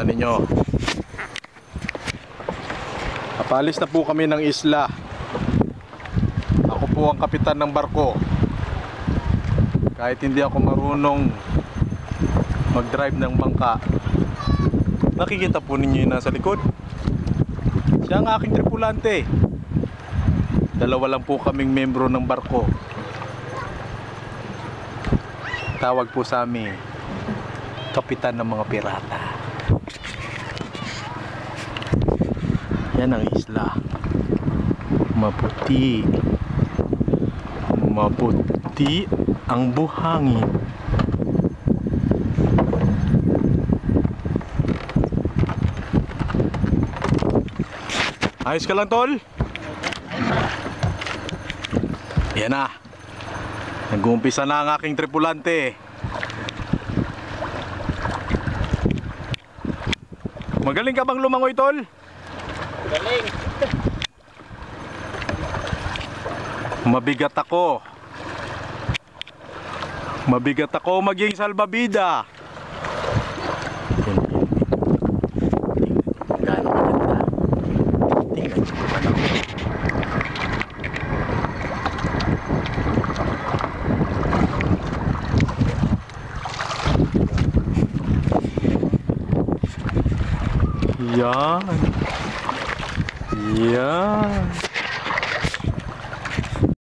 Kita ninyo. Kapalis na po kami ng isla. Ako po ang kapitan ng barko. Kahit hindi ako marunong mag-drive ng bangka, nakikita po ninyo yung nasa likod. Siya ang aking tripulante. Dalawa lang po kaming membro ng barko. Tawag po sa amin kapitan ng mga pirata. Yan ang isla. Maputi. Maputi ang buhangin. Ayos ka lang, tol? Yan na. Nag-uumpisa na ang aking tripulante. Magaling ka bang lumangoy, tol? Galing. Mabigat ako. Mabigat ako maging salbabida. Gaano maganda. Tingnan nyo naman ako. Yan. Yan.